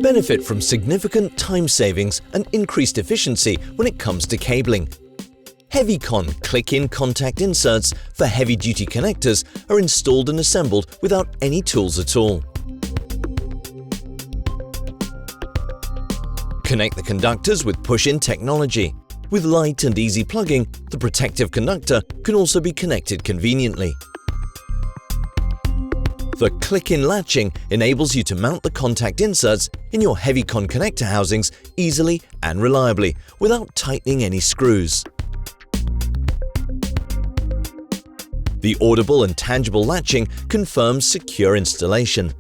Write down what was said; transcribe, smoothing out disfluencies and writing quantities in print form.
Benefit from significant time savings and increased efficiency when it comes to cabling. Heavy-Con click-in contact inserts for heavy-duty connectors are installed and assembled without any tools at all. Connect the conductors with push-in technology. With light and easy plugging, the protective conductor can also be connected conveniently. The click-in latching enables you to mount the contact inserts in your Heavy-Con connector housings easily and reliably without tightening any screws. The audible and tangible latching confirms secure installation.